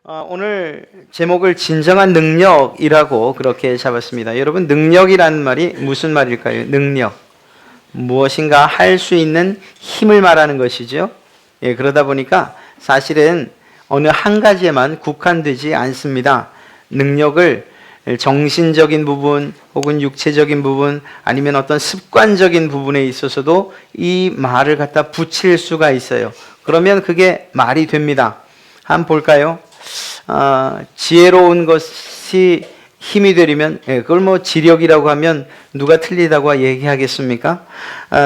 오늘 제목을 진정한 능력이라고 그렇게 잡았습니다. 여러분, 능력이라는 말이 무슨 말일까요? 능력. 무엇인가 할 수 있는 힘을 말하는 것이죠. 그러다 보니까 사실은 어느 한 가지에만 국한되지 않습니다. 능력을 정신적인 부분 혹은 육체적인 부분 아니면 어떤 습관적인 부분에 있어서도 이 말을 갖다 붙일 수가 있어요. 그러면 그게 말이 됩니다. 한번 볼까요? 지혜로운 것이 힘이 되려면, 그걸 뭐 지력이라고 하면 누가 틀리다고 얘기하겠습니까?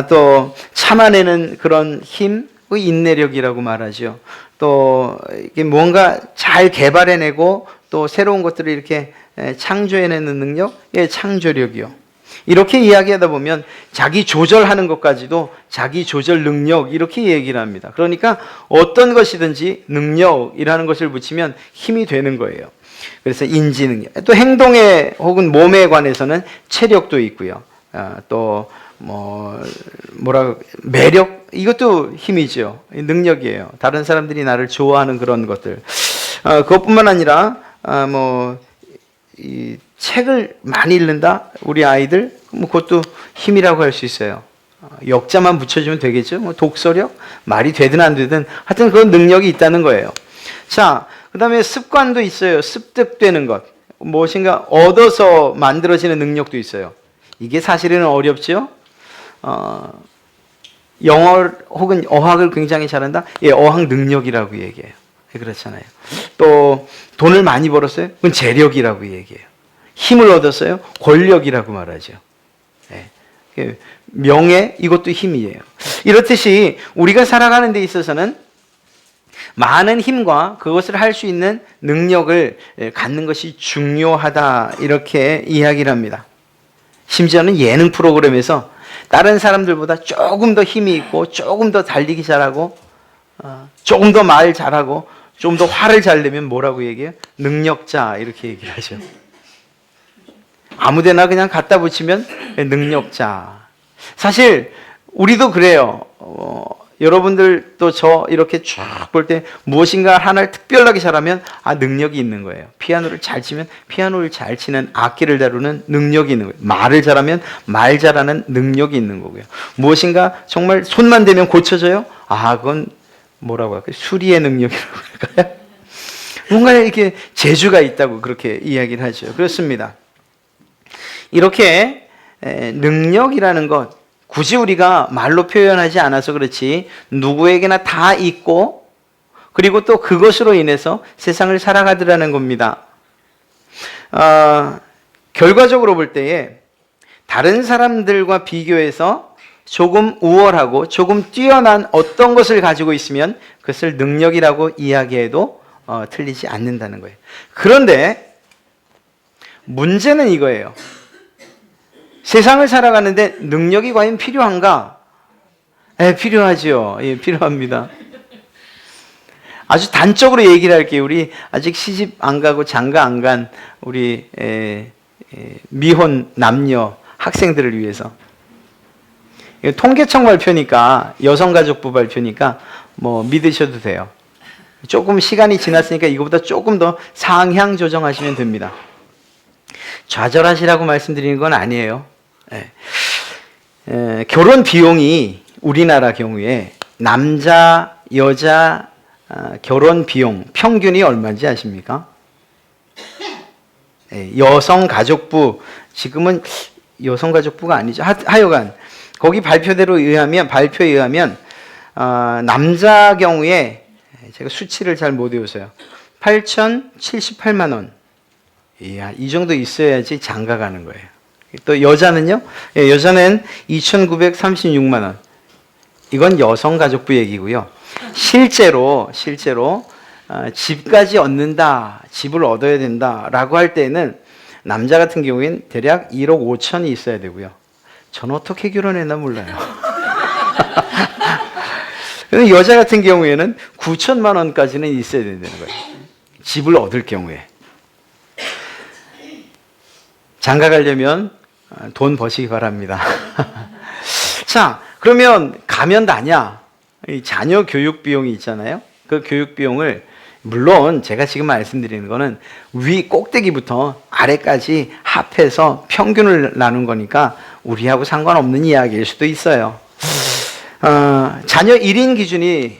또 참아내는 그런 힘, 인내력이라고 말하죠. 또 이게 뭔가 잘 개발해내고 또 새로운 것들을 이렇게 창조해내는 능력, 창조력이요. 이렇게 이야기하다 보면 자기 조절하는 것까지도 자기 조절 능력 이렇게 얘기를 합니다. 그러니까 어떤 것이든지 능력이라는 것을 붙이면 힘이 되는 거예요. 그래서 인지 능력, 또 행동에 혹은 몸에 관해서는 체력도 있고요. 또 매력, 이것도 힘이죠. 능력이에요. 다른 사람들이 나를 좋아하는 그런 것들. 그것뿐만 아니라 이 책을 많이 읽는다? 우리 아이들? 그것도 힘이라고 할 수 있어요. 역자만 붙여주면 되겠죠? 독서력? 말이 되든 안 되든 하여튼 그런 능력이 있다는 거예요. 자, 그 다음에 습관도 있어요. 습득되는 것. 무엇인가 얻어서 만들어지는 능력도 있어요. 이게 사실은 어렵죠? 영어 혹은 어학을 굉장히 잘한다? 어학 능력이라고 얘기해요. 그렇잖아요. 또 돈을 많이 벌었어요? 그건 재력이라고 얘기해요. 힘을 얻었어요? 권력이라고 말하죠. 명예, 이것도 힘이에요. 이렇듯이 우리가 살아가는 데 있어서는 많은 힘과 그것을 할 수 있는 능력을 갖는 것이 중요하다, 이렇게 이야기를 합니다. 심지어는 예능 프로그램에서 다른 사람들보다 조금 더 힘이 있고 조금 더 달리기 잘하고 조금 더 말 잘하고 좀 더 화를 잘 내면 뭐라고 얘기해요? 능력자, 이렇게 얘기를 하죠. 아무데나 그냥 갖다 붙이면 능력자. 사실 우리도 그래요. 여러분들도 저 이렇게 쭉 볼 때 무엇인가 하나를 특별하게 잘하면 능력이 있는 거예요. 피아노를 잘 치면 피아노를 잘 치는, 악기를 다루는 능력이 있는 거예요. 말을 잘하면 말 잘하는 능력이 있는 거고요. 무엇인가 정말 손만 대면 고쳐져요? 그건 뭐라고 할까요? 수리의 능력이라고 할까요? 뭔가 이렇게 재주가 있다고 그렇게 이야기를 하죠. 그렇습니다. 이렇게 능력이라는 것, 굳이 우리가 말로 표현하지 않아서 그렇지 누구에게나 다 있고, 그리고 또 그것으로 인해서 세상을 살아가더라는 겁니다. 결과적으로 볼 때에 다른 사람들과 비교해서 조금 우월하고 조금 뛰어난 어떤 것을 가지고 있으면 그것을 능력이라고 이야기해도 틀리지 않는다는 거예요. 그런데 문제는 이거예요. 세상을 살아가는데 능력이 과연 필요한가? 필요하죠. 필요합니다. 아주 단적으로 얘기를 할게요. 우리 아직 시집 안 가고 장가 안 간 우리 미혼 남녀 학생들을 위해서. 통계청 발표니까, 여성가족부 발표니까 믿으셔도 돼요. 조금 시간이 지났으니까 이거보다 조금 더 상향 조정하시면 됩니다. 좌절하시라고 말씀드리는 건 아니에요. 결혼 비용이 우리나라 경우에 남자, 여자 결혼 비용 평균이 얼마인지 아십니까? 여성가족부, 지금은 여성가족부가 아니죠. 하여간 거기 발표에 의하면 남자 경우에, 제가 수치를 잘 못 외워서요, 8,078만 원. 이 정도 있어야지 장가 가는 거예요. 또 여자는요? 여자는 2,936만 원. 이건 여성가족부 얘기고요. 실제로 집까지 얻는다, 집을 얻어야 된다라고 할 때는 남자 같은 경우에는 대략 1억 5천이 있어야 되고요. 전 어떻게 결혼했나 몰라요. 여자 같은 경우에는 9천만 원까지는 있어야 된다는 거예요. 집을 얻을 경우에. 장가 가려면 돈 버시기 바랍니다. 자, 그러면 가면 다냐? 자녀 교육 비용이 있잖아요. 그 교육 비용을 물론 제가 지금 말씀드리는 거는 위 꼭대기부터 아래까지 합해서 평균을 나눈 거니까 우리하고 상관없는 이야기일 수도 있어요. 자녀 1인 기준이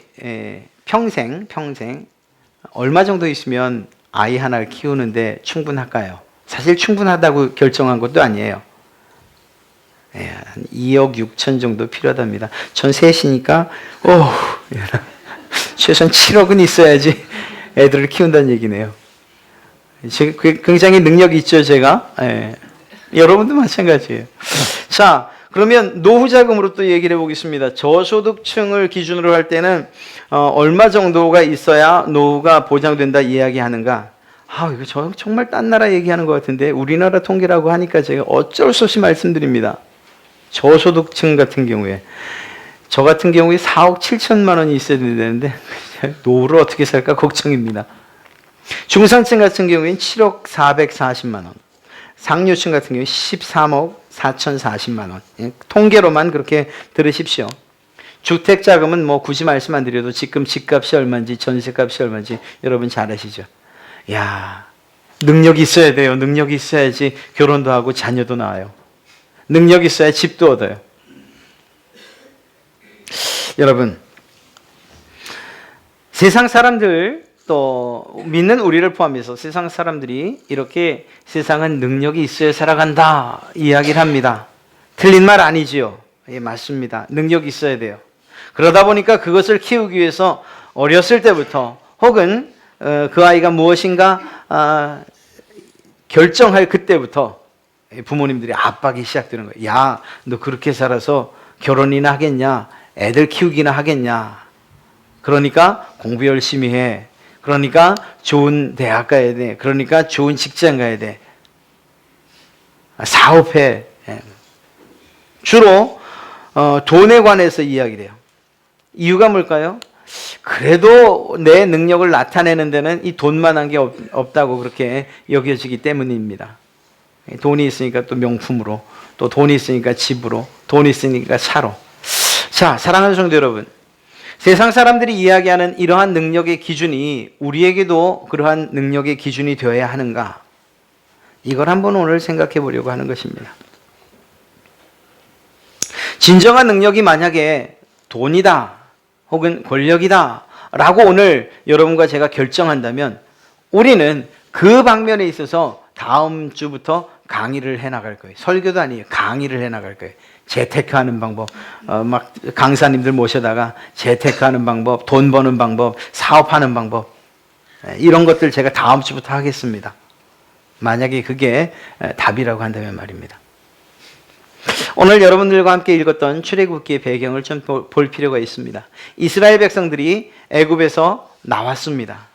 평생 얼마 정도 있으면 아이 하나를 키우는데 충분할까요? 사실 충분하다고 결정한 것도 아니에요. 한 2억 6천 정도 필요하답니다. 전 셋이니까 최소한 7억은 있어야지 애들을 키운다는 얘기네요. 굉장히 능력이 있죠, 제가. 여러분도 마찬가지예요. 자, 그러면 노후자금으로 또 얘기를 해보겠습니다. 저소득층을 기준으로 할 때는 얼마 정도가 있어야 노후가 보장된다 이야기하는가? 이거 정말 딴 나라 얘기하는 것 같은데 우리나라 통계라고 하니까 제가 어쩔 수 없이 말씀드립니다. 저소득층 같은 경우에 저 같은 경우에 4억 7천만 원이 있어야 되는데 노후를 어떻게 살까 걱정입니다. 중산층 같은 경우에는 7억 440만 원, 상류층 같은 경우에 13억 4,040만 원. 통계로만 그렇게 들으십시오. 주택자금은 뭐 굳이 말씀 안 드려도 지금 집값이 얼마인지 전세값이 얼마인지 여러분 잘 아시죠? 능력이 있어야 돼요. 능력이 있어야지 결혼도 하고 자녀도 낳아요. 능력이 있어야 집도 얻어요. 여러분, 세상 사람들 또 믿는 우리를 포함해서 세상 사람들이 이렇게 세상은 능력이 있어야 살아간다 이야기를 합니다. 틀린 말 아니지요? 맞습니다. 능력이 있어야 돼요. 그러다 보니까 그것을 키우기 위해서 어렸을 때부터 혹은 그 아이가 무엇인가 결정할 그때부터 부모님들이 압박이 시작되는 거예요. 야, 너 그렇게 살아서 결혼이나 하겠냐? 애들 키우기나 하겠냐? 그러니까 공부 열심히 해. 그러니까 좋은 대학 가야 돼. 그러니까 좋은 직장 가야 돼. 사업해. 주로 돈에 관해서 이야기를 해요. 이유가 뭘까요? 그래도 내 능력을 나타내는 데는 이 돈만한 게 없다고 그렇게 여겨지기 때문입니다. 돈이 있으니까 또 명품으로, 또 돈이 있으니까 집으로, 돈이 있으니까 차로. 자, 사랑하는 성도 여러분, 세상 사람들이 이야기하는 이러한 능력의 기준이 우리에게도 그러한 능력의 기준이 되어야 하는가? 이걸 한번 오늘 생각해 보려고 하는 것입니다. 진정한 능력이 만약에 돈이다 혹은 권력이다 라고 오늘 여러분과 제가 결정한다면 우리는 그 방면에 있어서 다음 주부터 강의를 해나갈 거예요. 설교도 아니에요. 강의를 해나갈 거예요. 재테크하는 방법, 막 강사님들 모셔다가 재테크하는 방법, 돈 버는 방법, 사업하는 방법, 이런 것들 제가 다음 주부터 하겠습니다. 만약에 그게 답이라고 한다면 말입니다. 오늘 여러분들과 함께 읽었던 출애굽기의 배경을 좀 볼 필요가 있습니다. 이스라엘 백성들이 애굽에서 나왔습니다.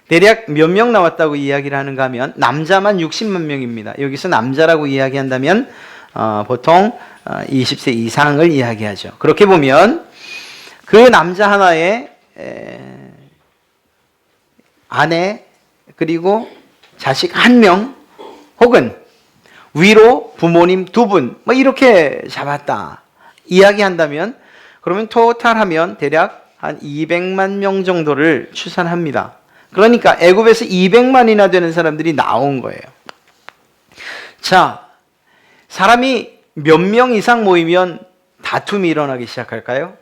대략 몇 명 나왔다고 이야기를 하는가 하면 남자만 60만 명입니다. 여기서 남자라고 이야기한다면 보통 20세 이상을 이야기하죠. 그렇게 보면 그 남자 하나의 아내 그리고 자식 한 명 혹은 위로 부모님 2분 뭐 이렇게 잡았다 이야기한다면 그러면 토탈하면 대략 한 200만 명 정도를 추산합니다. 그러니까 애굽에서 200만이나 되는 사람들이 나온 거예요. 자, 사람이 몇 명 이상 모이면 다툼이 일어나기 시작할까요?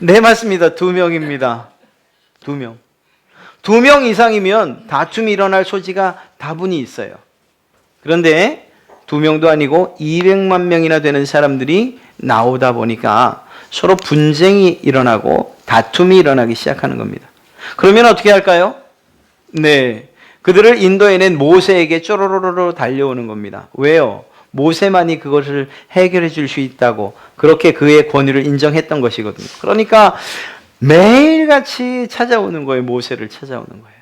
네, 맞습니다. 2명입니다. 2명. 2명 이상이면 다툼이 일어날 소지가 다분히 있어요. 그런데 2명도 아니고 200만 명이나 되는 사람들이 나오다 보니까 서로 분쟁이 일어나고 다툼이 일어나기 시작하는 겁니다. 그러면 어떻게 할까요? 네, 그들을 인도해낸 모세에게 쪼로로로 달려오는 겁니다. 왜요? 모세만이 그것을 해결해 줄 수 있다고 그렇게 그의 권위를 인정했던 것이거든요. 그러니까 매일같이 찾아오는 거예요. 모세를 찾아오는 거예요.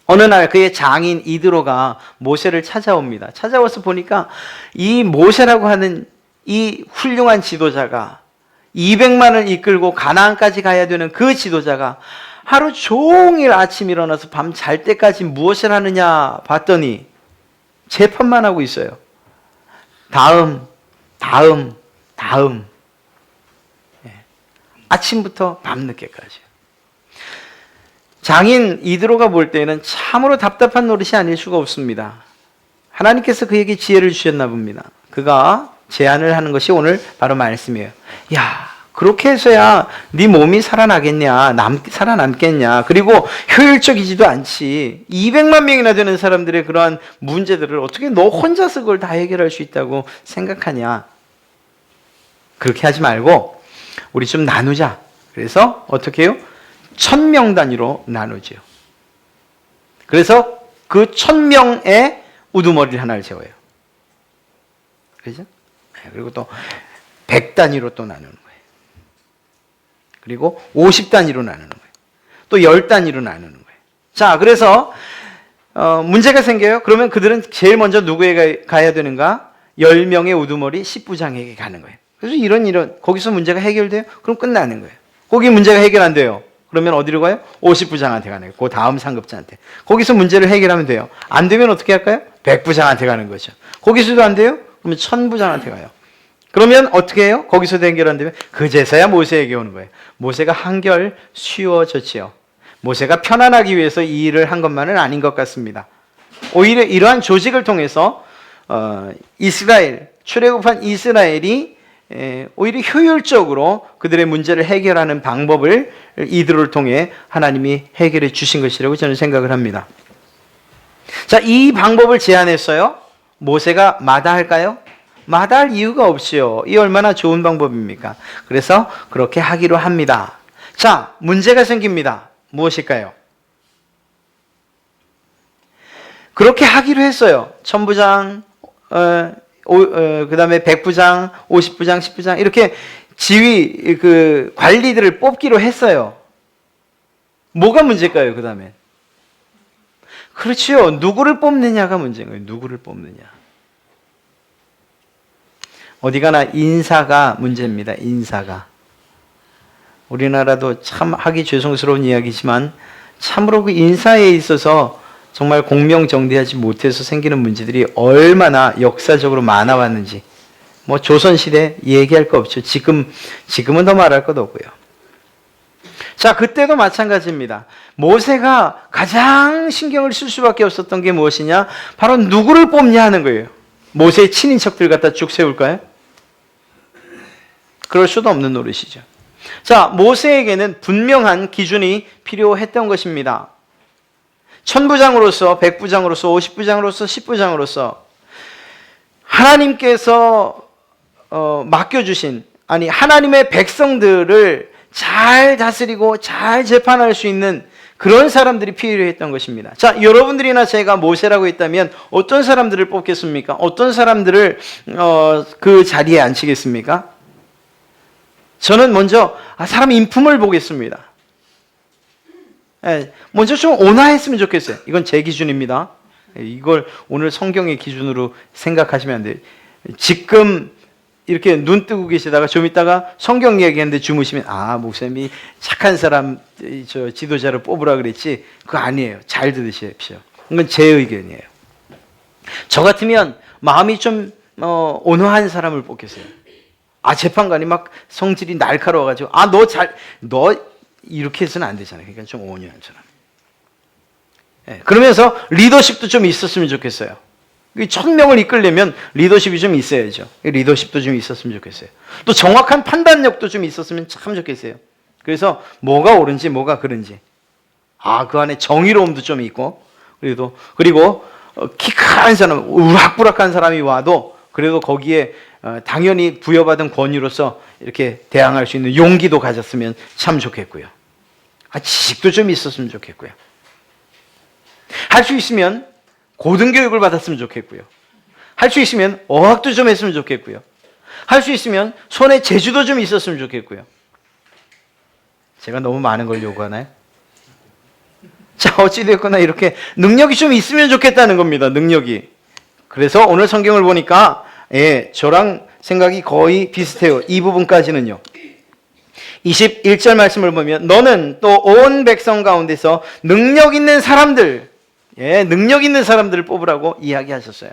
어느 날 그의 장인 이드로가 모세를 찾아옵니다. 찾아와서 보니까 이 모세라고 하는 이 훌륭한 지도자가 200만을 이끌고 가나안까지 가야 되는 그 지도자가 하루 종일 아침 일어나서 밤 잘 때까지 무엇을 하느냐 봤더니 재판만 하고 있어요. 다음. 아침부터 밤늦게까지. 장인 이드로가 볼 때는 참으로 답답한 노릇이 아닐 수가 없습니다. 하나님께서 그에게 지혜를 주셨나 봅니다. 그가 제안을 하는 것이 오늘 바로 말씀이에요. 야, 그렇게 해서야 네 몸이 살아나겠냐, 살아남겠냐, 그리고 효율적이지도 않지. 200만 명이나 되는 사람들의 그러한 문제들을 어떻게 너 혼자서 그걸 다 해결할 수 있다고 생각하냐. 그렇게 하지 말고 우리 좀 나누자. 그래서 어떻게 해요? 1000명 단위로 나누죠. 그래서 그 1000명의 우두머리를 하나를 세워요. 그죠? 그리고 또 100 단위로 또 나누는 거예요. 그리고 50 단위로 나누는 거예요. 또 10 단위로 나누는 거예요. 자, 그래서 문제가 생겨요. 그러면 그들은 제일 먼저 누구에게 가야 되는가? 10명의 우두머리 10부장에게 가는 거예요. 그래서 이런 거기서 문제가 해결돼요? 그럼 끝나는 거예요. 거기 문제가 해결 안 돼요. 그러면 어디로 가요? 50부장한테 가는 거예요. 그 다음 상급자한테. 거기서 문제를 해결하면 돼요. 안 되면 어떻게 할까요? 100부장한테 가는 거죠. 거기서도 안 돼요? 그러면 1000부장한테 가요. 그러면 어떻게 해요? 거기서도 해결 안 되면 그제서야 모세에게 오는 거예요. 모세가 한결 쉬워졌지요. 모세가 편안하기 위해서 이 일을 한 것만은 아닌 것 같습니다. 오히려 이러한 조직을 통해서 출애굽한 이스라엘이 오히려 효율적으로 그들의 문제를 해결하는 방법을 이들을 통해 하나님이 해결해 주신 것이라고 저는 생각을 합니다. 자, 이 방법을 제안했어요. 모세가 마다할까요? 마다할 이유가 없지요. 이 얼마나 좋은 방법입니까? 그래서 그렇게 하기로 합니다. 자, 문제가 생깁니다. 무엇일까요? 그렇게 하기로 했어요. 1000부장, 그 다음에 100부장, 50부장, 10부장, 이렇게 지휘, 관리들을 뽑기로 했어요. 뭐가 문제일까요, 그 다음에? 그렇지요. 누구를 뽑느냐가 문제인 거예요. 누구를 뽑느냐. 어디 가나 인사가 문제입니다. 인사가. 우리나라도 참 하기 죄송스러운 이야기지만 참으로 그 인사에 있어서 정말 공명정대하지 못해서 생기는 문제들이 얼마나 역사적으로 많아왔는지 뭐 조선시대 얘기할 거 없죠. 지금은 더 말할 것도 없고요. 자, 그때도 마찬가지입니다. 모세가 가장 신경을 쓸 수밖에 없었던 게 무엇이냐? 바로 누구를 뽑냐 하는 거예요. 모세의 친인척들 갖다 쭉 세울까요? 그럴 수도 없는 노릇이죠. 자, 모세에게는 분명한 기준이 필요했던 것입니다. 1000부장으로서, 100부장으로서, 50부장으로서, 10부장으로서 하나님께서 맡겨주신, 하나님의 백성들을 잘 다스리고 잘 재판할 수 있는 그런 사람들이 필요했던 것입니다. 자, 여러분들이나 제가 모세라고 했다면 어떤 사람들을 뽑겠습니까? 어떤 사람들을 그 자리에 앉히겠습니까? 저는 먼저 사람 인품을 보겠습니다. 먼저 좀 온화했으면 좋겠어요. 이건 제 기준입니다. 이걸 오늘 성경의 기준으로 생각하시면 안 돼요. 지금 이렇게 눈 뜨고 계시다가 좀 있다가 성경 얘기하는데 주무시면 목사님이 착한 사람 지도자를 뽑으라 그랬지. 그거 아니에요. 잘 들으십시오. 이건 제 의견이에요. 저 같으면 마음이 좀 온화한 사람을 뽑겠어요. 재판관이 막 성질이 날카로워가지고 너 이렇게 해서는 안 되잖아요. 그러니까 좀 온유한 사람. 그러면서 리더십도 좀 있었으면 좋겠어요. 1000명을 이끌려면 리더십이 좀 있어야죠. 리더십도 좀 있었으면 좋겠어요. 또 정확한 판단력도 좀 있었으면 참 좋겠어요. 그래서 뭐가 옳은지 뭐가 그른지. 그 안에 정의로움도 좀 있고, 그리고 키 큰 사람, 우락부락한 사람이 와도 그래도 거기에 당연히 부여받은 권위로서 이렇게 대항할 수 있는 용기도 가졌으면 참 좋겠고요. 지식도 좀 있었으면 좋겠고요. 할 수 있으면 고등교육을 받았으면 좋겠고요. 할 수 있으면 어학도 좀 했으면 좋겠고요. 할 수 있으면 손에 재주도 좀 있었으면 좋겠고요. 제가 너무 많은 걸 요구하나요? 자, 어찌됐거나 이렇게 능력이 좀 있으면 좋겠다는 겁니다. 능력이. 그래서 오늘 성경을 보니까 저랑 생각이 거의 비슷해요. 이 부분까지는요. 21절 말씀을 보면 너는 또 온 백성 가운데서 능력 있는 사람들, 능력 있는 사람들을 뽑으라고 이야기하셨어요.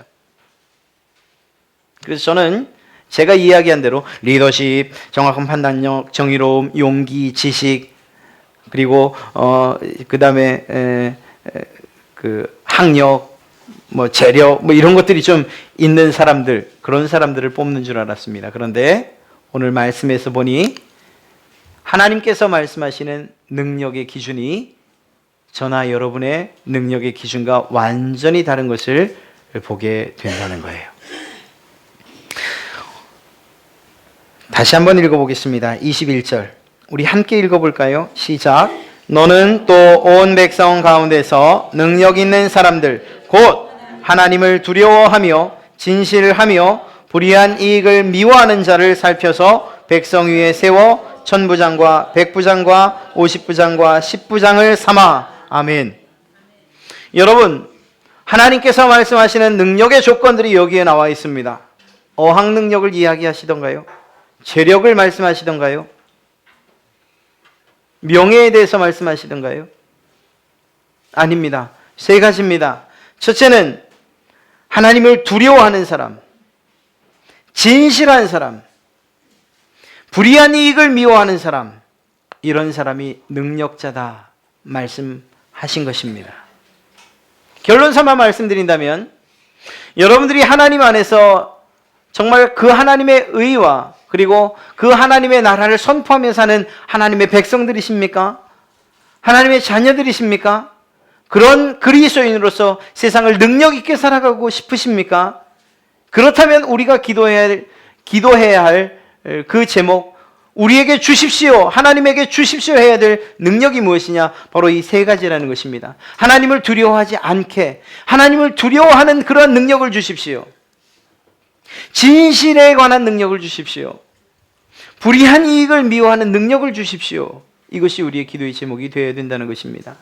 그래서 저는 제가 이야기한 대로 리더십, 정확한 판단력, 정의로움, 용기, 지식, 그리고 그다음에 그 학력, 뭐 재력, 뭐 이런 것들이 좀 있는 사람들, 그런 사람들을 뽑는 줄 알았습니다. 그런데 오늘 말씀에서 보니 하나님께서 말씀하시는 능력의 기준이 저나 여러분의 능력의 기준과 완전히 다른 것을 보게 된다는 거예요. 다시 한번 읽어보겠습니다. 21절 우리 함께 읽어볼까요? 시작. 너는 또 온 백성 가운데서 능력 있는 사람들 곧 하나님을 두려워하며 진실하며 불의한 이익을 미워하는 자를 살펴서 백성 위에 세워 천부장과 백부장과 50부장과 10부장을 삼아. 아멘. 여러분, 하나님께서 말씀하시는 능력의 조건들이 여기에 나와 있습니다. 어학 능력을 이야기하시던가요? 재력을 말씀하시던가요? 명예에 대해서 말씀하시던가요? 아닙니다. 세 가지입니다. 첫째는 하나님을 두려워하는 사람, 진실한 사람, 불의한 이익을 미워하는 사람, 이런 사람이 능력자다 말씀하신 것입니다. 결론 삼아 말씀드린다면 여러분들이 하나님 안에서 정말 그 하나님의 의와 그리고 그 하나님의 나라를 선포하며 사는 하나님의 백성들이십니까? 하나님의 자녀들이십니까? 그런 그리스도인으로서 세상을 능력 있게 살아가고 싶으십니까? 그렇다면 우리가 기도해야 할 그 제목, 우리에게 주십시오, 하나님에게 주십시오 해야 될 능력이 무엇이냐? 바로 이 세 가지라는 것입니다. 하나님을 두려워하지 않게, 하나님을 두려워하는 그런 능력을 주십시오. 진실에 관한 능력을 주십시오. 불의한 이익을 미워하는 능력을 주십시오. 이것이 우리의 기도의 제목이 되어야 된다는 것입니다.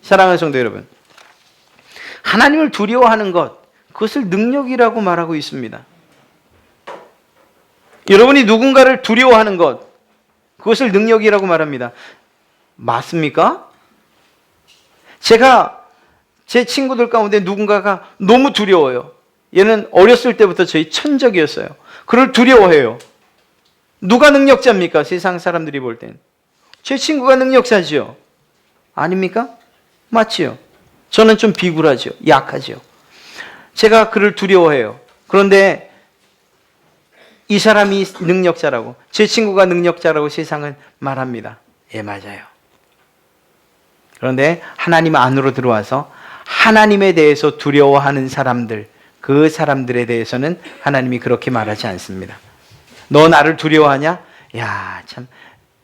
사랑하는 성도 여러분, 하나님을 두려워하는 것, 그것을 능력이라고 말하고 있습니다. 여러분이 누군가를 두려워하는 것, 그것을 능력이라고 말합니다. 맞습니까? 제가 제 친구들 가운데 누군가가 너무 두려워요. 얘는 어렸을 때부터 저희 천적이었어요. 그를 두려워해요. 누가 능력자입니까? 세상 사람들이 볼 땐 제 친구가 능력자지요. 아닙니까? 맞지요. 저는 좀 비굴하죠. 약하죠. 제가 그를 두려워해요. 그런데 이 사람이 능력자라고, 제 친구가 능력자라고 세상은 말합니다. 예, 맞아요. 그런데 하나님 안으로 들어와서 하나님에 대해서 두려워하는 사람들, 그 사람들에 대해서는 하나님이 그렇게 말하지 않습니다. 너 나를 두려워하냐? 야, 참,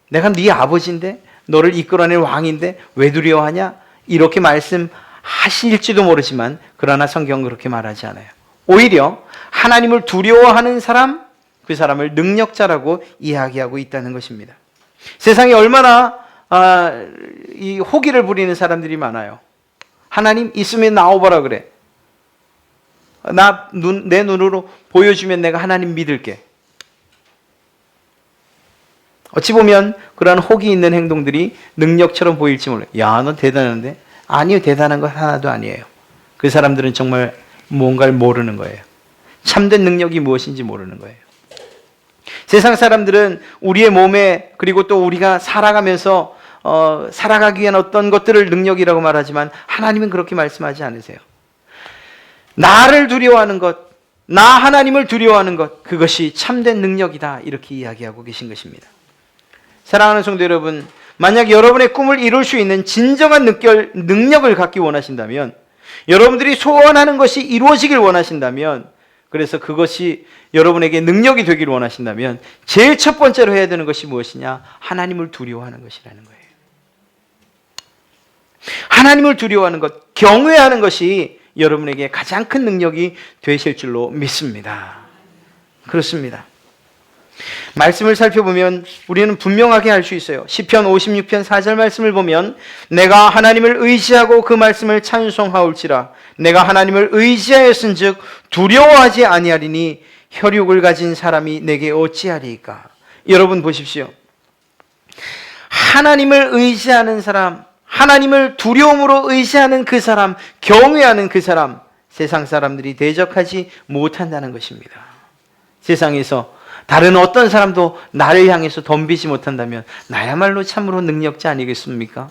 내가 네 아버지인데, 너를 이끌어낼 왕인데 왜 두려워하냐? 이렇게 말씀하실지도 모르지만 그러나 성경은 그렇게 말하지 않아요. 오히려 하나님을 두려워하는 사람, 그 사람을 능력자라고 이야기하고 있다는 것입니다. 세상에 얼마나 이 호기를 부리는 사람들이 많아요. 하나님 있으면 나와보라 그래. 내 눈으로 보여주면 내가 하나님 믿을게. 어찌 보면 그러한 혹이 있는 행동들이 능력처럼 보일지 몰라요. 야, 너 대단한데? 아니요, 대단한 거 하나도 아니에요. 그 사람들은 정말 뭔가를 모르는 거예요. 참된 능력이 무엇인지 모르는 거예요. 세상 사람들은 우리의 몸에, 그리고 또 우리가 살아가면서 살아가기 위한 어떤 것들을 능력이라고 말하지만 하나님은 그렇게 말씀하지 않으세요. 나를 두려워하는 것, 나 하나님을 두려워하는 것, 그것이 참된 능력이다, 이렇게 이야기하고 계신 것입니다. 사랑하는 성도 여러분, 만약 여러분의 꿈을 이룰 수 있는 진정한 능력을 갖기 원하신다면, 여러분들이 소원하는 것이 이루어지길 원하신다면, 그래서 그것이 여러분에게 능력이 되기를 원하신다면 제일 첫 번째로 해야 되는 것이 무엇이냐? 하나님을 두려워하는 것이라는 거예요. 하나님을 두려워하는 것, 경외하는 것이 여러분에게 가장 큰 능력이 되실 줄로 믿습니다. 그렇습니다. 말씀을 살펴보면 우리는 분명하게 알 수 있어요. 시편 56편 4절 말씀을 보면 내가 하나님을 의지하고 그 말씀을 찬송하올지라 내가 하나님을 의지하였은즉 두려워하지 아니하리니 혈육을 가진 사람이 내게 어찌하리이까. 여러분 보십시오. 하나님을 의지하는 사람, 하나님을 두려움으로 의지하는 그 사람, 경외하는 그 사람, 세상 사람들이 대적하지 못한다는 것입니다. 세상에서 다른 어떤 사람도 나를 향해서 덤비지 못한다면 나야말로 참으로 능력자 아니겠습니까?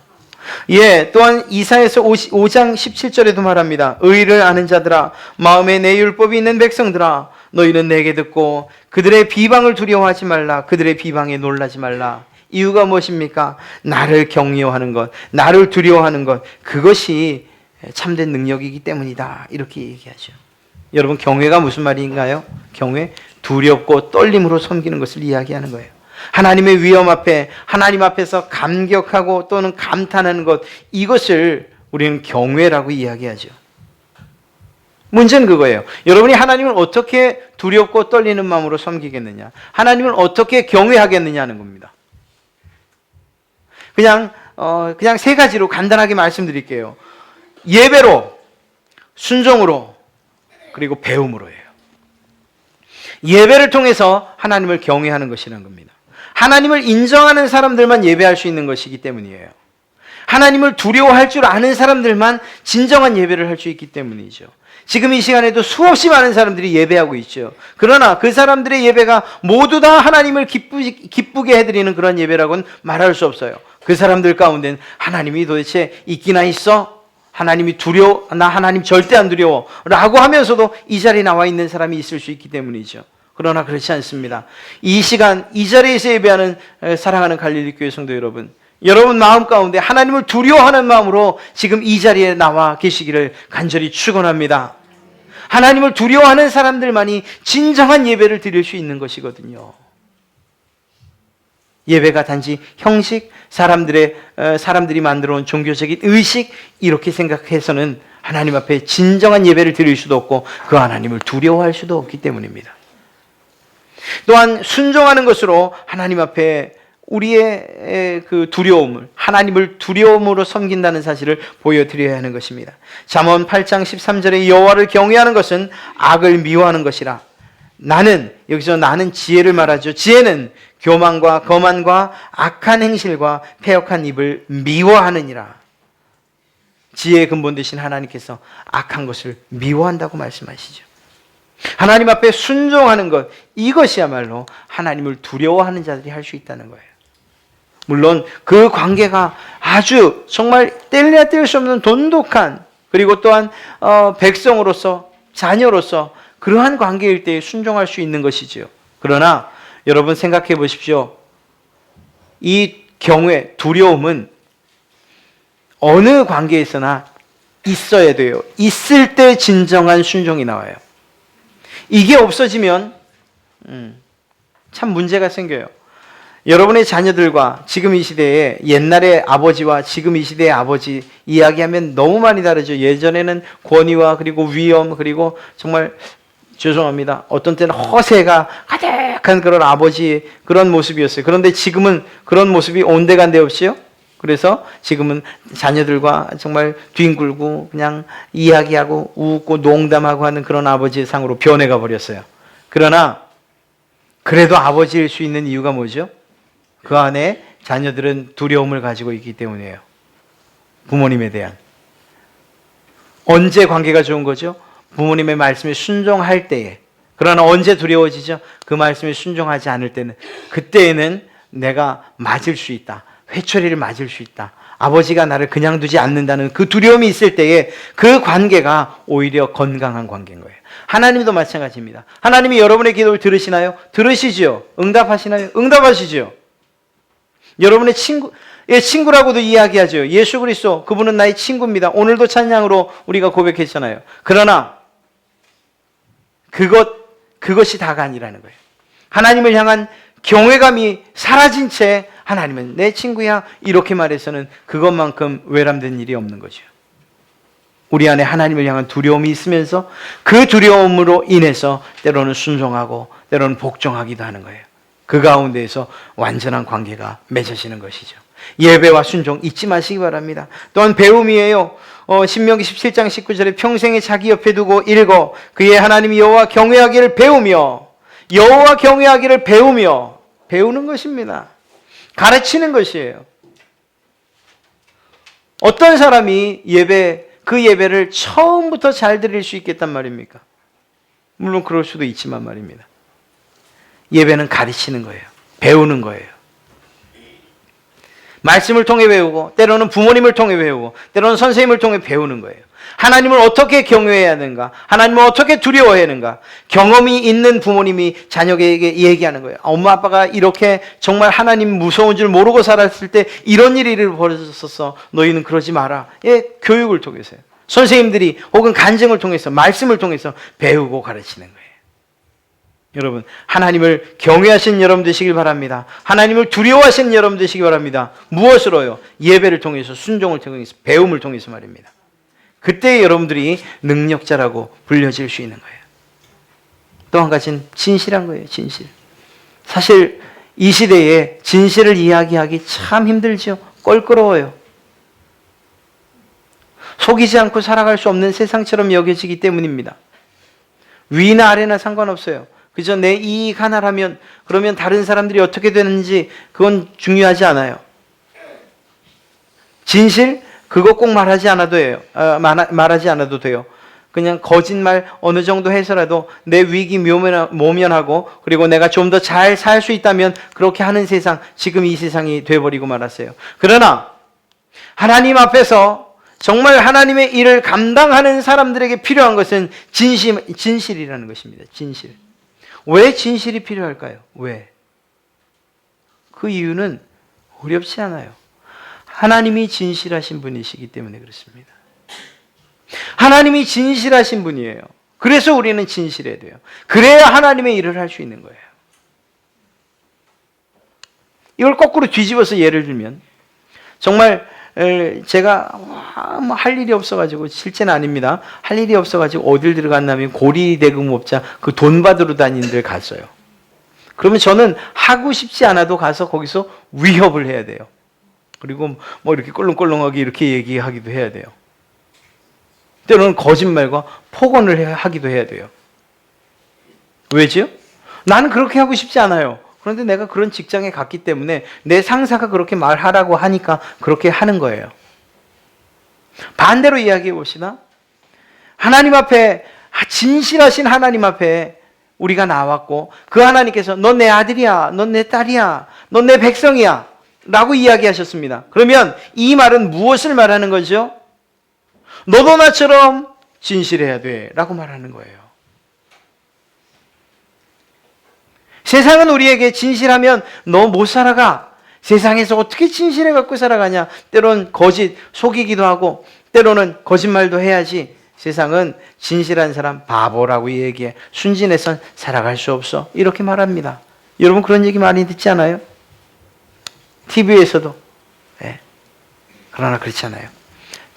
예, 또한 이사야서 5장 17절에도 말합니다. 의를 아는 자들아, 마음에 내 율법이 있는 백성들아, 너희는 내게 듣고 그들의 비방을 두려워하지 말라. 그들의 비방에 놀라지 말라. 이유가 무엇입니까? 나를 경외하는 것, 나를 두려워하는 것, 그것이 참된 능력이기 때문이다. 이렇게 얘기하죠. 여러분, 경외가 무슨 말인가요? 경외, 두렵고 떨림으로 섬기는 것을 이야기하는 거예요. 하나님의 위엄 앞에, 하나님 앞에서 감격하고 또는 감탄하는 것, 이것을 우리는 경외라고 이야기하죠. 문제는 그거예요. 여러분이 하나님을 어떻게 두렵고 떨리는 마음으로 섬기겠느냐, 하나님을 어떻게 경외하겠느냐는 겁니다. 그냥 세 가지로 간단하게 말씀드릴게요. 예배로, 순종으로, 그리고 배움으로예요. 예배를 통해서 하나님을 경외하는 것이라는 겁니다. 하나님을 인정하는 사람들만 예배할 수 있는 것이기 때문이에요. 하나님을 두려워할 줄 아는 사람들만 진정한 예배를 할 수 있기 때문이죠. 지금 이 시간에도 수없이 많은 사람들이 예배하고 있죠. 그러나 그 사람들의 예배가 모두 다 하나님을 기쁘게 해드리는 그런 예배라고는 말할 수 없어요. 그 사람들 가운데는 하나님이 도대체 있기나 있어? 하나님이 나 하나님 절대 안 두려워 라고 하면서도 이 자리에 나와 있는 사람이 있을 수 있기 때문이죠. 그러나 그렇지 않습니다. 이 시간 이 자리에서 예배하는 사랑하는 갈릴리 교회 성도 여러분, 여러분 마음 가운데 하나님을 두려워하는 마음으로 지금 이 자리에 나와 계시기를 간절히 축원합니다. 하나님을 두려워하는 사람들만이 진정한 예배를 드릴 수 있는 것이거든요. 예배가 단지 형식, 사람들이 만들어 온 종교적인 의식, 이렇게 생각해서는 하나님 앞에 진정한 예배를 드릴 수도 없고 그 하나님을 두려워할 수도 없기 때문입니다. 또한 순종하는 것으로 하나님 앞에 우리의 그 두려움을, 하나님을 두려움으로 섬긴다는 사실을 보여드려야 하는 것입니다. 잠언 8장 13절에 여호와를 경외하는 것은 악을 미워하는 것이라. 여기서 나는 지혜를 말하죠. 지혜는 교만과 거만과 악한 행실과 패역한 입을 미워하느니라. 지혜의 근본 되신 하나님께서 악한 것을 미워한다고 말씀하시죠. 하나님 앞에 순종하는 것, 이것이야말로 하나님을 두려워하는 자들이 할 수 있다는 거예요. 물론 그 관계가 아주 정말 뗄래야 뗄 수 없는 돈독한, 그리고 또한 백성으로서, 자녀로서 그러한 관계일 때 순종할 수 있는 것이지요. 그러나 여러분 생각해 보십시오. 이 경외, 두려움은 어느 관계에서나 있어야 돼요. 있을 때 진정한 순종이 나와요. 이게 없어지면 참 문제가 생겨요. 여러분의 자녀들과 지금 이 시대에 옛날의 아버지와 지금 이 시대의 아버지 이야기하면 너무 많이 다르죠. 예전에는 권위와 그리고 위엄, 그리고 정말 죄송합니다, 어떤 때는 허세가 가득한 그런 아버지, 그런 모습이었어요. 그런데 지금은 그런 모습이 온데간데 없이요. 그래서 지금은 자녀들과 정말 뒹굴고 그냥 이야기하고 웃고 농담하고 하는 그런 아버지의 상으로 변해가 버렸어요. 그러나 그래도 아버지일 수 있는 이유가 뭐죠? 그 안에 자녀들은 두려움을 가지고 있기 때문이에요. 부모님에 대한. 언제 관계가 좋은 거죠? 부모님의 말씀에 순종할 때에. 그러나 언제 두려워지죠? 그 말씀에 순종하지 않을 때는. 그때에는 내가 맞을 수 있다, 회초리를 맞을 수 있다, 아버지가 나를 그냥 두지 않는다는 그 두려움이 있을 때에 그 관계가 오히려 건강한 관계인 거예요. 하나님도 마찬가지입니다. 하나님이 여러분의 기도를 들으시나요? 들으시죠. 응답하시나요? 응답하시죠. 여러분의 친구라고도 이야기하죠. 예수 그리스도, 그분은 나의 친구입니다. 오늘도 찬양으로 우리가 고백했잖아요. 그러나 그것이 다가 아니라는 거예요. 하나님을 향한 경외감이 사라진 채 하나님은 내 친구야 이렇게 말해서는 그것만큼 외람된 일이 없는 거죠. 우리 안에 하나님을 향한 두려움이 있으면서 그 두려움으로 인해서 때로는 순종하고 때로는 복종하기도 하는 거예요. 그 가운데에서 완전한 관계가 맺어지는 것이죠. 예배와 순종 잊지 마시기 바랍니다. 또한 배움이에요. 신명기 17장 19절에 평생에 자기 옆에 두고 읽어 그의 하나님 여호와 경외하기를 배우며, 여호와 경외하기를 배우며, 배우는 것입니다. 가르치는 것이에요. 어떤 사람이 그 예배를 처음부터 잘 드릴 수 있겠단 말입니까? 물론 그럴 수도 있지만 말입니다. 예배는 가르치는 거예요. 배우는 거예요. 말씀을 통해 배우고, 때로는 부모님을 통해 배우고, 때로는 선생님을 통해 배우는 거예요. 하나님을 어떻게 경외해야 하는가? 하나님을 어떻게 두려워해야 하는가? 경험이 있는 부모님이 자녀에게 얘기하는 거예요. 엄마 아빠가 이렇게 정말 하나님 무서운 줄 모르고 살았을 때 이런 일이 벌어졌었어. 너희는 그러지 마라. 예, 교육을 통해서요. 선생님들이 혹은 간증을 통해서, 말씀을 통해서 배우고 가르치는 거예요. 여러분, 하나님을 경외하시는 여러분 되시길 바랍니다. 하나님을 두려워하시는 여러분 되시길 바랍니다. 무엇으로요? 예배를 통해서, 순종을 통해서, 배움을 통해서 말입니다. 그때 여러분들이 능력자라고 불려질 수 있는 거예요. 또 한 가지는 진실한 거예요. 진실. 사실 이 시대에 진실을 이야기하기 참 힘들죠. 껄끄러워요. 속이지 않고 살아갈 수 없는 세상처럼 여겨지기 때문입니다. 위나 아래나 상관없어요. 그저 내 이익 하나라면, 그러면 다른 사람들이 어떻게 되는지 그건 중요하지 않아요. 진실? 그거 꼭 말하지 않아도 돼요. 말하지 않아도 돼요. 그냥 거짓말 어느 정도 해서라도 내 위기 모면하고, 그리고 내가 좀 더 잘 살 수 있다면 그렇게 하는 세상, 지금 이 세상이 돼버리고 말았어요. 그러나 하나님 앞에서 정말 하나님의 일을 감당하는 사람들에게 필요한 것은 진실이라는 것입니다. 진실. 왜 진실이 필요할까요? 왜? 그 이유는 어렵지 않아요. 하나님이 진실하신 분이시기 때문에 그렇습니다. 하나님이 진실하신 분이에요. 그래서 우리는 진실해야 돼요. 그래야 하나님의 일을 할 수 있는 거예요. 이걸 거꾸로 뒤집어서 예를 들면, 정말 제가 할 일이 없어가지고, 실제는 아닙니다. 할 일이 없어가지고 어딜 들어갔냐면 고리대금업자 그 돈 받으러 다니는 데를 갔어요. 그러면 저는 하고 싶지 않아도 가서 거기서 위협을 해야 돼요. 그리고 뭐 이렇게 껄렁껄렁하게 이렇게 얘기하기도 해야 돼요. 때로는 거짓말과 폭언을 하기도 해야 돼요. 왜죠? 나는 그렇게 하고 싶지 않아요. 그런데 내가 그런 직장에 갔기 때문에 내 상사가 그렇게 말하라고 하니까 그렇게 하는 거예요. 반대로 이야기해 봅시다. 하나님 앞에, 진실하신 하나님 앞에 우리가 나왔고, 그 하나님께서 넌 내 아들이야, 넌 내 딸이야, 넌 내 백성이야 라고 이야기하셨습니다. 그러면 이 말은 무엇을 말하는 거죠? 너도 나처럼 진실해야 돼 라고 말하는 거예요. 세상은 우리에게 진실하면 너 못 살아가. 세상에서 어떻게 진실해 갖고 살아가냐. 때로는 거짓, 속이기도 하고, 때로는 거짓말도 해야지. 세상은 진실한 사람 바보라고 얘기해. 순진해선 살아갈 수 없어. 이렇게 말합니다. 여러분 그런 얘기 많이 듣지 않아요? TV에서도. 네. 그러나 그렇지 않아요.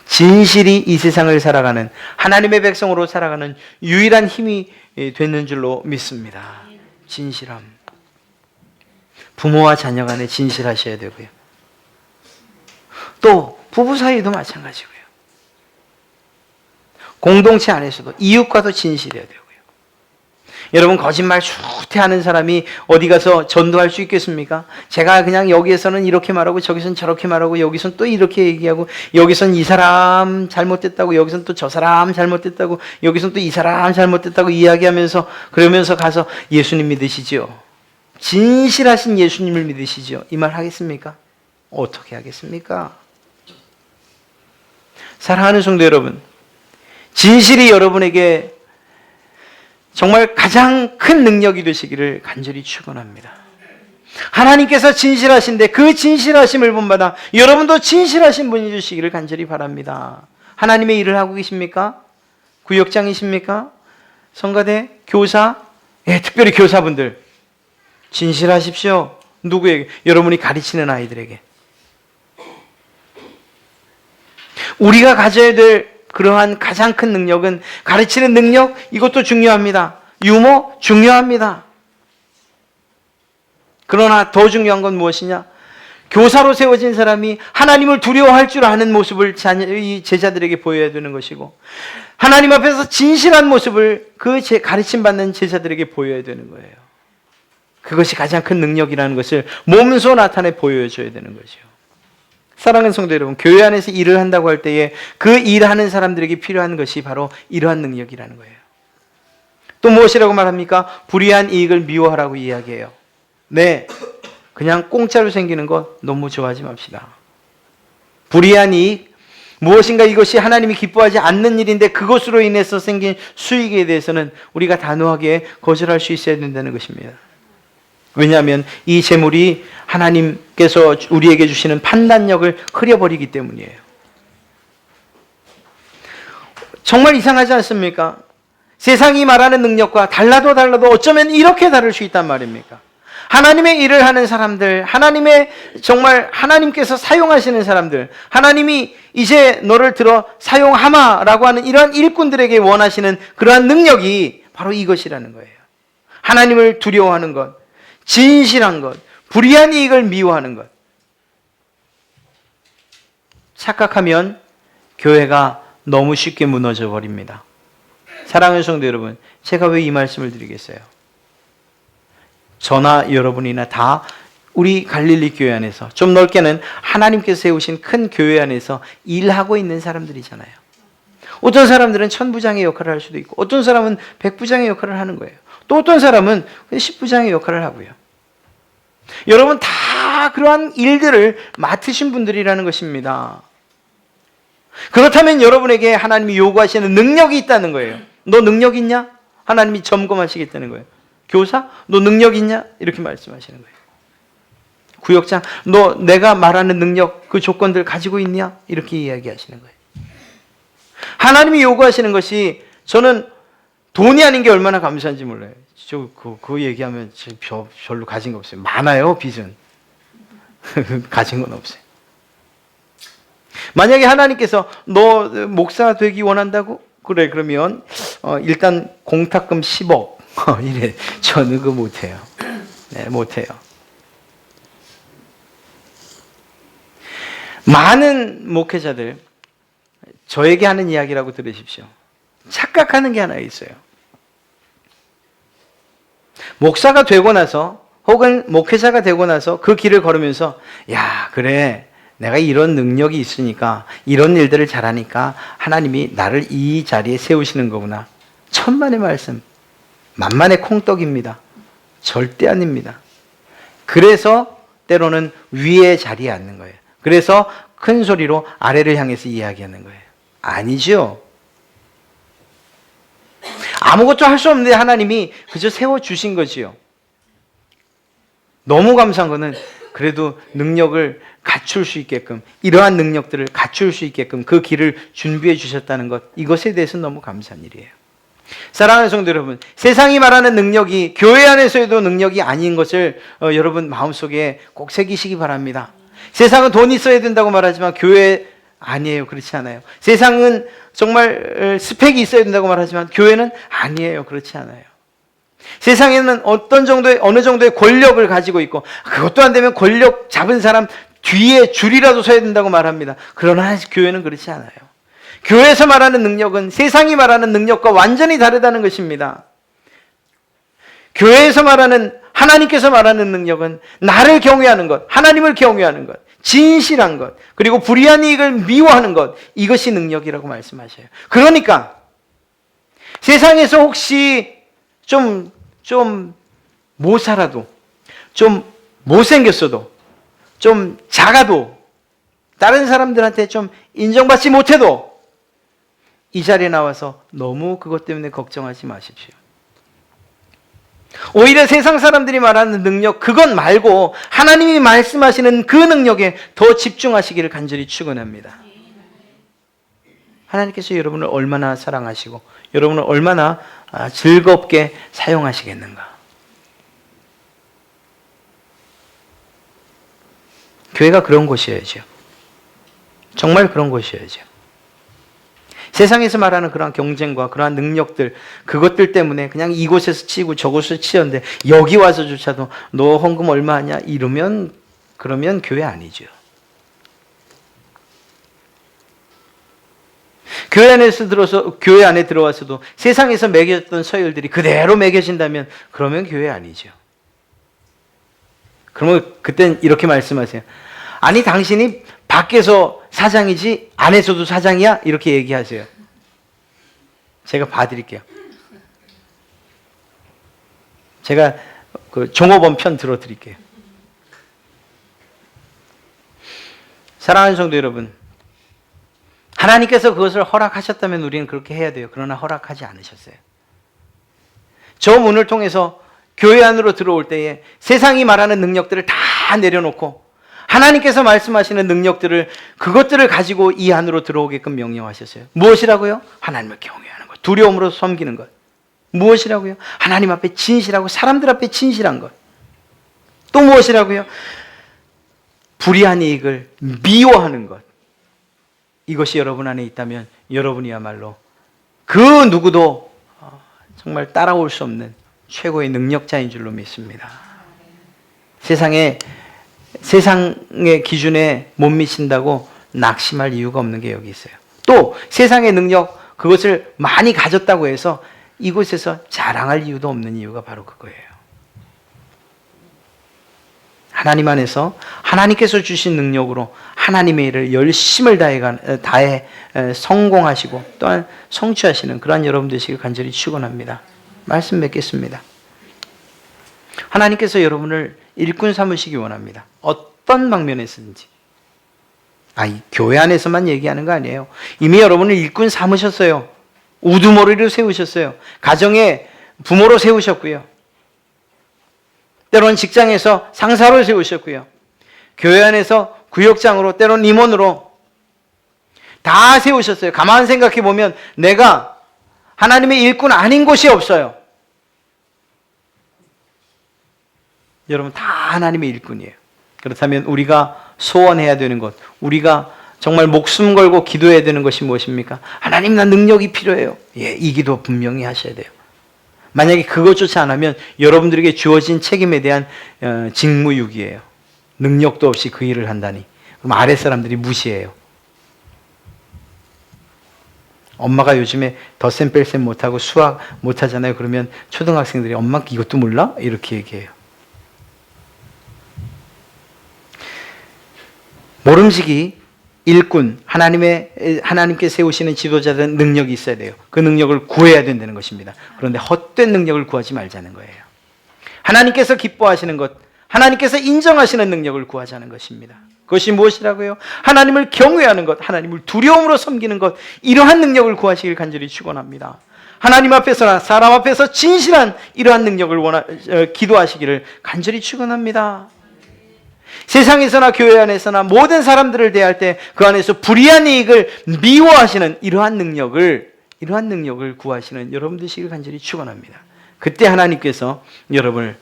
진실이 이 세상을 살아가는, 하나님의 백성으로 살아가는 유일한 힘이 되는 줄로 믿습니다. 진실함. 부모와 자녀 간에 진실하셔야 되고요. 또 부부 사이도 마찬가지고요. 공동체 안에서도 이웃과도 진실해야 되고요. 여러분 거짓말 수태하는 사람이 어디 가서 전도할 수 있겠습니까? 제가 그냥 여기에서는 이렇게 말하고 저기서는 저렇게 말하고 여기서는 또 이렇게 얘기하고 여기서는 이 사람 잘못됐다고 여기서는 또 저 사람 잘못됐다고 여기서는 또 이 사람 잘못됐다고 이야기하면서 그러면서 가서 예수님 믿으시죠? 진실하신 예수님을 믿으시죠? 이 말 하겠습니까? 어떻게 하겠습니까? 사랑하는 성도 여러분, 진실이 여러분에게 정말 가장 큰 능력이 되시기를 간절히 축원합니다. 하나님께서 진실하신데 그 진실하심을 본받아 여러분도 진실하신 분이 되시기를 간절히 바랍니다. 하나님의 일을 하고 계십니까? 구역장이십니까? 성가대, 교사, 특별히 교사분들 진실하십시오. 누구에게? 여러분이 가르치는 아이들에게. 우리가 가져야 될 그러한 가장 큰 능력은, 가르치는 능력, 이것도 중요합니다. 유머, 중요합니다. 그러나 더 중요한 건 무엇이냐? 교사로 세워진 사람이 하나님을 두려워할 줄 아는 모습을 이 제자들에게 보여야 되는 것이고, 하나님 앞에서 진실한 모습을 그 가르침받는 제자들에게 보여야 되는 거예요. 그것이 가장 큰 능력이라는 것을 몸소 나타내 보여줘야 되는 거죠. 사랑하는 성도 여러분, 교회 안에서 일을 한다고 할 때에 그 일하는 사람들에게 필요한 것이 바로 이러한 능력이라는 거예요. 또 무엇이라고 말합니까? 불의한 이익을 미워하라고 이야기해요. 네, 그냥 공짜로 생기는 것 너무 좋아하지 맙시다. 불의한 이익, 무엇인가 이것이 하나님이 기뻐하지 않는 일인데 그것으로 인해서 생긴 수익에 대해서는 우리가 단호하게 거절할 수 있어야 된다는 것입니다. 왜냐하면 이 재물이 하나님께서 우리에게 주시는 판단력을 흐려버리기 때문이에요. 정말 이상하지 않습니까? 세상이 말하는 능력과 달라도 어쩌면 이렇게 다를 수 있단 말입니까? 하나님의 일을 하는 사람들, 정말 하나님께서 사용하시는 사람들, 하나님이 이제 너를 들어 사용하마라고 하는 이러한 일꾼들에게 원하시는 그러한 능력이 바로 이것이라는 거예요. 하나님을 두려워하는 것, 진실한 것, 불의한 이익을 미워하는 것. 착각하면 교회가 너무 쉽게 무너져 버립니다. 사랑하는 성도 여러분, 제가 왜 이 말씀을 드리겠어요? 저나 여러분이나 다 우리 갈릴리 교회 안에서, 좀 넓게는 하나님께서 세우신 큰 교회 안에서 일하고 있는 사람들이잖아요. 어떤 사람들은 천부장의 역할을 할 수도 있고, 어떤 사람은 백부장의 역할을 하는 거예요. 또 어떤 사람은 십부장의 역할을 하고요. 여러분 다 그러한 일들을 맡으신 분들이라는 것입니다. 그렇다면 여러분에게 하나님이 요구하시는 능력이 있다는 거예요. 너 능력 있냐? 하나님이 점검하시겠다는 거예요. 교사? 너 능력 있냐? 이렇게 말씀하시는 거예요. 구역장? 너 내가 말하는 능력, 그 조건들 가지고 있냐? 이렇게 이야기하시는 거예요. 하나님이 요구하시는 것이, 저는 돈이 아닌 게 얼마나 감사한지 몰라요. 그거 얘기하면 별로 가진 거 없어요. 많아요, 빚은. 가진 건 없어요. 만약에 하나님께서 너 목사 되기 원한다고? 그래, 그러면 일단 공탁금 10억. 이래. 저는 그거 못해요. 네, 못해요. 많은 목회자들, 저에게 하는 이야기라고 들으십시오. 착각하는 게 하나 있어요. 목사가 되고 나서, 혹은 목회자가 되고 나서 그 길을 걸으면서, 야, 그래, 내가 이런 능력이 있으니까, 이런 일들을 잘하니까 하나님이 나를 이 자리에 세우시는 거구나. 천만의 말씀, 만만의 콩떡입니다. 절대 아닙니다. 그래서 때로는 위의 자리에 앉는 거예요. 그래서 큰 소리로 아래를 향해서 이야기하는 거예요. 아니죠. 아무것도 할 수 없는데 하나님이 그저 세워주신 거지요. 너무 감사한 거는 그래도 능력을 갖출 수 있게끔, 이러한 능력들을 갖출 수 있게끔 그 길을 준비해 주셨다는 것, 이것에 대해서는 너무 감사한 일이에요. 사랑하는 성도 여러분, 세상이 말하는 능력이 교회 안에서도 능력이 아닌 것을 여러분 마음속에 꼭 새기시기 바랍니다. 세상은 돈 있어야 된다고 말하지만 교회 아니에요. 그렇지 않아요. 세상은 정말 스펙이 있어야 된다고 말하지만 교회는 아니에요. 그렇지 않아요. 세상에는 어느 정도의 권력을 가지고 있고, 그것도 안 되면 권력 잡은 사람 뒤에 줄이라도 서야 된다고 말합니다. 그러나 교회는 그렇지 않아요. 교회에서 말하는 능력은 세상이 말하는 능력과 완전히 다르다는 것입니다. 교회에서 말하는, 하나님께서 말하는 능력은 나를 경외하는 것, 하나님을 경외하는 것, 진실한 것, 그리고 불의한 이익을 미워하는 것, 이것이 능력이라고 말씀하셔요. 그러니까 세상에서 혹시 좀 못 살아도, 좀 못생겼어도, 좀 작아도, 다른 사람들한테 좀 인정받지 못해도 이 자리에 나와서 너무 그것 때문에 걱정하지 마십시오. 오히려 세상 사람들이 말하는 능력, 그것 말고 하나님이 말씀하시는 그 능력에 더 집중하시기를 간절히 축원합니다. 하나님께서 여러분을 얼마나 사랑하시고 여러분을 얼마나 즐겁게 사용하시겠는가. 교회가 그런 곳이어야죠. 정말 그런 곳이어야죠. 세상에서 말하는 그러한 경쟁과 그러한 능력들, 그것들 때문에 그냥 이곳에서 치고 저곳에서 치는데 여기 와서조차도 너 헌금 얼마 하냐 이러면, 그러면 교회 아니죠. 교회 안에 들어와서도 세상에서 매겨졌던 서열들이 그대로 매겨진다면 그러면 교회 아니죠. 그러면 그땐 이렇게 말씀하세요. 아니 당신이 밖에서 사장이지 안에서도 사장이야? 이렇게 얘기하세요. 제가 봐드릴게요. 제가 그 종업원 편 들어드릴게요. 사랑하는 성도 여러분, 하나님께서 그것을 허락하셨다면 우리는 그렇게 해야 돼요. 그러나 허락하지 않으셨어요. 저 문을 통해서 교회 안으로 들어올 때에 세상이 말하는 능력들을 다 내려놓고 하나님께서 말씀하시는 능력들을, 그것들을 가지고 이 안으로 들어오게끔 명령하셨어요. 무엇이라고요? 하나님을 경외하는 것, 두려움으로 섬기는 것. 무엇이라고요? 하나님 앞에 진실하고 사람들 앞에 진실한 것. 또 무엇이라고요? 불의한 이익을 미워하는 것. 이것이 여러분 안에 있다면 여러분이야말로 그 누구도 정말 따라올 수 없는 최고의 능력자인 줄로 믿습니다. 세상의 기준에 못 미친다고 낙심할 이유가 없는 게 여기 있어요. 또 세상의 능력, 그것을 많이 가졌다고 해서 이곳에서 자랑할 이유도 없는 이유가 바로 그거예요. 하나님 안에서 하나님께서 주신 능력으로 하나님의 일을 열심을 다해 성공하시고 또한 성취하시는 그러한 여러분 되시길 간절히 축원합니다. 말씀 맺겠습니다. 하나님께서 여러분을 일꾼 삼으시기 원합니다. 어떤 방면에서든지. 이 교회 안에서만 얘기하는 거 아니에요. 이미 여러분을 일꾼 삼으셨어요. 우두머리로 세우셨어요. 가정에 부모로 세우셨고요. 때로는 직장에서 상사로 세우셨고요. 교회 안에서 구역장으로, 때로는 임원으로 다 세우셨어요. 가만 생각해 보면 내가 하나님의 일꾼 아닌 곳이 없어요. 여러분 다 하나님의 일꾼이에요. 그렇다면 우리가 소원해야 되는 것, 우리가 정말 목숨 걸고 기도해야 되는 것이 무엇입니까? 하나님, 나 능력이 필요해요. 이 기도 분명히 하셔야 돼요. 만약에 그것조차 안 하면 여러분들에게 주어진 책임에 대한 직무유기예요. 능력도 없이 그 일을 한다니. 그럼 아랫 사람들이 무시해요. 엄마가 요즘에 덧셈 뺄셈 못하고 수학 못하잖아요. 그러면 초등학생들이 엄마 이것도 몰라? 이렇게 얘기해요. 모름지기 일꾼, 하나님께 세우시는 지도자들은 능력이 있어야 돼요. 그 능력을 구해야 된다는 것입니다. 그런데 헛된 능력을 구하지 말자는 거예요. 하나님께서 기뻐하시는 것, 하나님께서 인정하시는 능력을 구하자는 것입니다. 그것이 무엇이라고요? 하나님을 경외하는 것, 하나님을 두려움으로 섬기는 것, 이러한 능력을 구하시길 간절히 축원합니다. 하나님 앞에서나 사람 앞에서 진실한 이러한 능력을 기도하시기를 간절히 축원합니다. 세상에서나 교회 안에서나 모든 사람들을 대할 때 그 안에서 불의한 이익을 미워하시는 이러한 능력을 구하시는 여러분 되시길 간절히 축원합니다. 그때 하나님께서 여러분을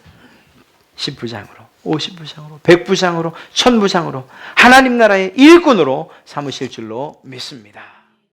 10부장으로, 50부장으로, 100부장으로, 1000부장으로 하나님 나라의 일꾼으로 삼으실 줄로 믿습니다.